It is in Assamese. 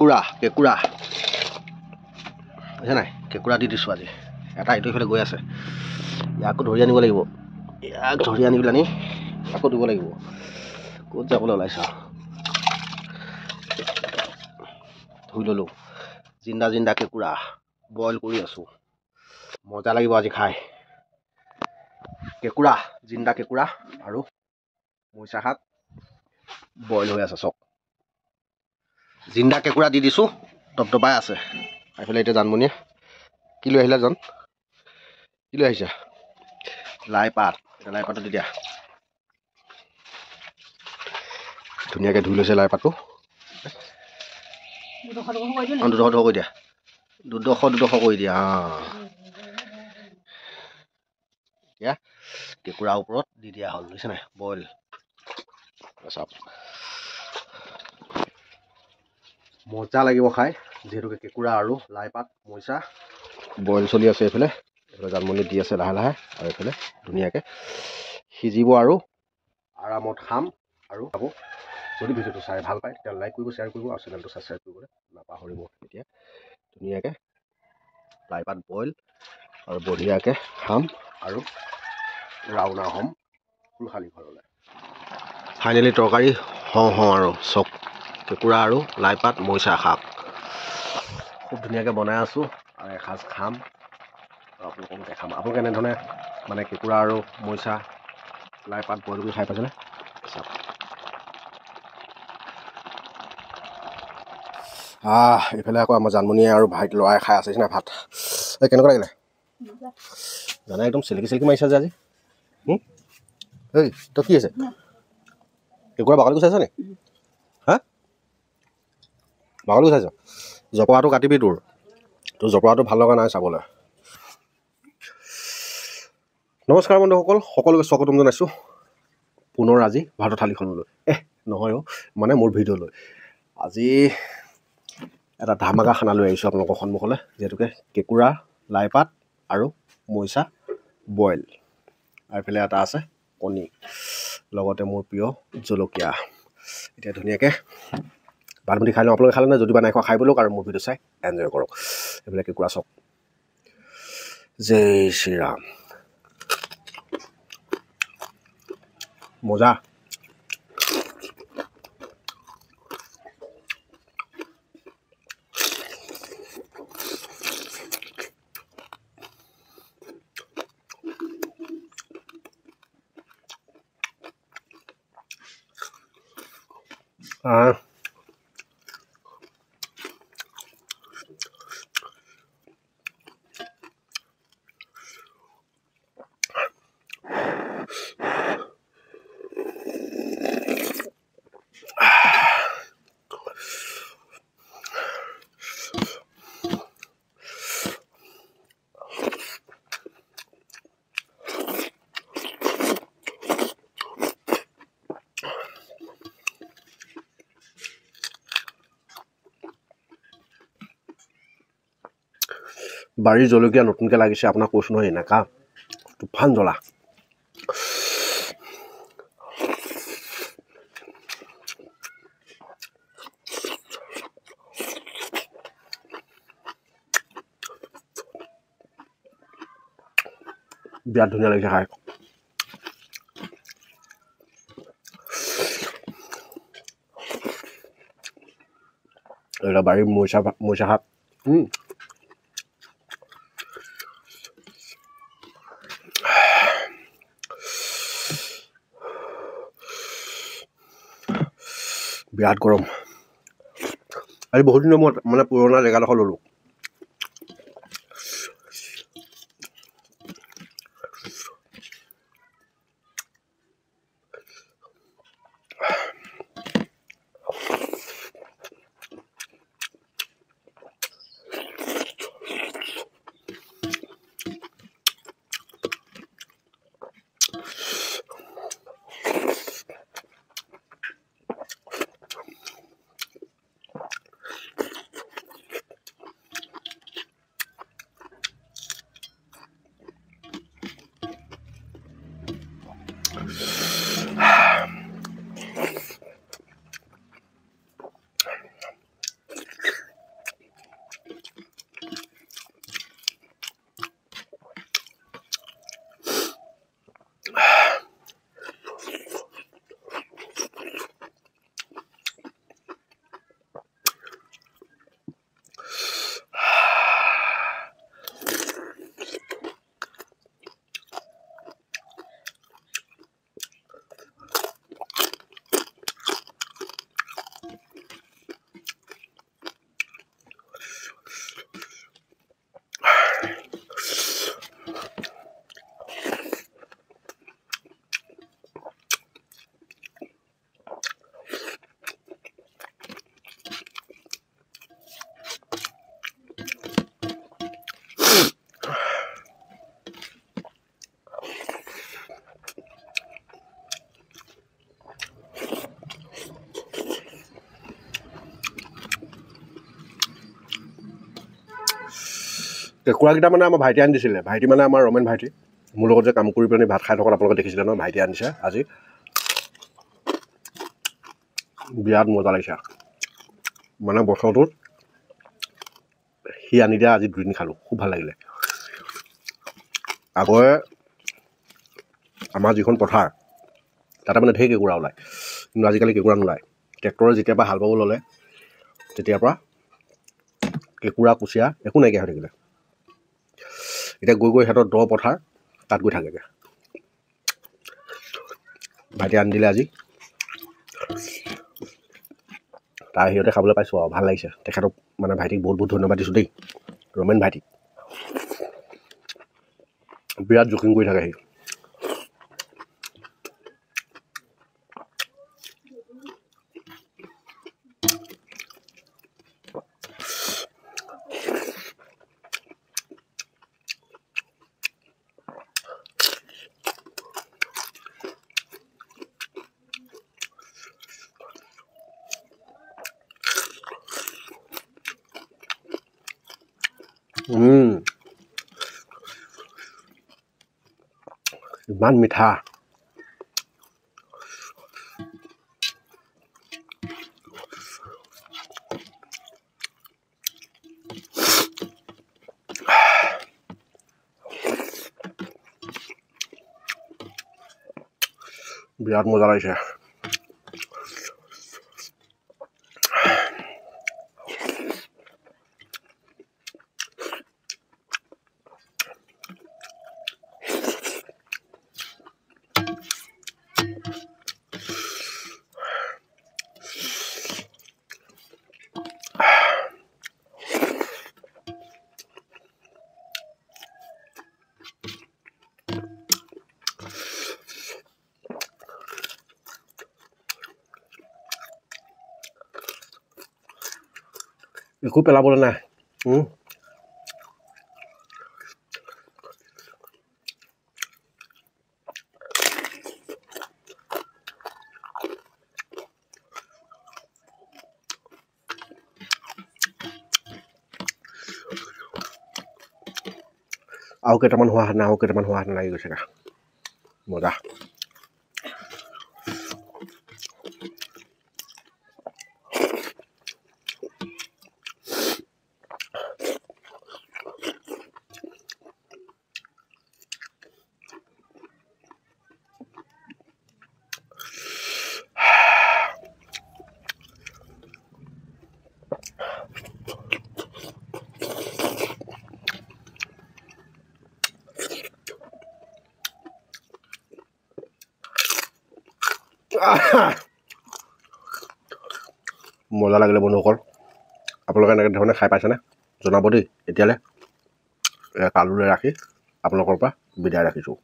কেঁকুৰা বুজিছে নাই কেঁকুৰা দি দিছোঁ আজি এটা ইটো ইফালে গৈ আছে ইয়াকো ধৰি আনিব লাগিব ইয়াক ধৰি আনি পেলানি আকৌ দিব লাগিব ক'ত যাবলৈ ওলাইছা ধুই ল'লোঁ জিন্দা কেঁকুৰা বইল কৰি আছোঁ মজা লাগিব আজি খাই কেঁকুৰা জিন্দা কেঁকুৰা আৰু মৰিচা শাক বইল হৈ আছে চক জিন্দা কেঁকুৰা দি দিছোঁ টপটপাই আছে এইফালে এতিয়া জানমণিয়ে কি লৈ আহিলা জন কি লৈ আহিছা লাই পাতটো দি দিয়া ধুনীয়াকৈ ধুই লৈছে লাই পাতটো দুডোখৰ কৰি দিয়া দুডোখৰ কৰি দিয়া এতিয়া কেঁকুৰাৰ ওপৰত দি দিয়া হ'ল বুজিছে নাই বইল চাওক মজা লাগিব খাই যিহেতুকে কেঁকুৰা আৰু লাই পাত মৰিচা বইল চলি আছে এইফালে জালমুড়ি দি আছে লাহে লাহে আৰু এইফালে ধুনীয়াকৈ সিজিব আৰু আৰামত খাম আৰু খাব যদি ভিডিঅ'টো চাই ভাল পায় তেতিয়া লাইক কৰিব শ্বেয়াৰ কৰিব আৰু চেনেলটো ছাবস্ক্ৰাইব কৰিবলৈ নাপাহৰিব এতিয়া ধুনীয়াকৈ লাই পাত বইল আৰু বঢ়িয়াকৈ খাম আৰু ৰাওনা হ'ম ফুলখালী ঘৰলৈ ফাইনেলি তৰকাৰী হওঁ আৰু চক কেঁকুৰা আৰু লাই পাত মৰিচা শাক খুব ধুনীয়াকৈ বনাই আছোঁ আৰু এসাঁজ খাম আৰু আপোনালোকক দেখাম আপোনালোকে এনেধৰণে মানে কেঁকুৰা আৰু মৰিচা লাই পাত বইল কৰি খাই পাইছেনে চাওক এইফালে আকৌ আমাৰ জানমণিয়ে আৰু ভাইটি ল'ৰাই খাই আছে না ভাত এই কেনেকুৱা লাগিলে জানা একদম চিলিকি মাৰিছা যে আজি এই তই কি আছে কেঁকুৰা বাকলি গুচাইছ নি হা বাকলি গুচাইছ জপৰাটো কাটিবি তোৰ জপৰাটো ভাল লগা নাই চাবলৈ নমস্কাৰ বন্ধুসকল সকলোকে স্বাগতম জনাইছোঁ পুনৰ আজি ভাৰতৰ থালিখনলৈ নহয় মানে মোৰ ভিডিঅ'লৈ আজি এটা ধামাকা খানা লৈ আহিছোঁ আপোনালোকৰ সন্মুখলৈ যিহেতুকে কেঁকুৰা লাই পাত আৰু মৰিচা বইল আৰু এইফালে এটা আছে কণী লগতে মোৰ প্ৰিয় জলকীয়া এতিয়া ধুনীয়াকৈ ভাত মুঠি খাই লওঁ আপোনালোকে খালে নে যদি বা নাই খোৱা খাই পেলাওক আৰু মোৰ ভিডিঅ' চাই এনজয় কৰক এইফালে কেঁকুৰা চক জয় শ্ৰীৰাম মজা বাৰীৰ জলকীয়া নতুনকৈ লাগিছে আপোনাক কৈছোঁ নহয় এনেকা তুফান জ্বলা বিৰাট ধুনীয়া লাগিছে খাই এটা বাৰীৰ মৰিচা শাক বিৰাট গৰম আজি বহুত দিনৰ মূৰত মানে পুৰণা জেগাডোখৰ ল'লোঁ কেঁকুৰাকেইটা মানে আমাৰ ভাইটি আনি দিছিলে। ভাইটি মানে আমাৰ ৰমেন ভাইটি, মোৰ লগত যে কাম কৰি পেলাই ভাত খাই থকাত আপোনালোকে দেখিছিলে নহয়, ভাইটি আনিছে আজি। বিৰাট মজা লাগিছে মানে বছৰটোত সি আনি দিয়া আজি 2 দিন খালোঁ, খুব ভাল লাগিলে। আগৰে আমাৰ যিখন পথাৰ তাতে মানে ঢেৰ কেঁকুৰা ওলায়, কিন্তু আজিকালি কেঁকুৰা নোলায়। ট্ৰেক্টৰে যেতিয়াৰ পৰা হাল বাব ল'লে তেতিয়াৰ পৰা কেঁকুৰা কুচিয়া একো নাইকিয়া হৈ থাকিলে। এতিয়া গৈ গৈ সিহঁতৰ দ পথাৰ তাত গৈ থাকেগৈ। ভাইটি আনি দিলে আজি, তাৰ সিহঁতে খাবলৈ পাইছোঁ আৰু ভাল লাগিছে। তেখেতক মানে ভাইটিক বহুত বহুত ধন্যবাদ দিছোঁ দেই, ৰমেন ভাইটিক। বিৰাট জুকিং কৰি থাকে সি। ইমান মিঠা। বিৰাট মজা লাগিছে। একো পেলাবলৈ নাই। আৰু কেইটামান হোৱাহেঁতেন লাগি গৈছে গা। মজা। মজা লাগিলে বন্ধুসকল। আপোনালোকে এনেকৈ ধৰণে খাই পাইছেনে জনাব দেই। এতিয়ালৈ কাললৈ ৰাখি আপোনালোকৰ পৰা বিদায় ৰাখিছোঁ।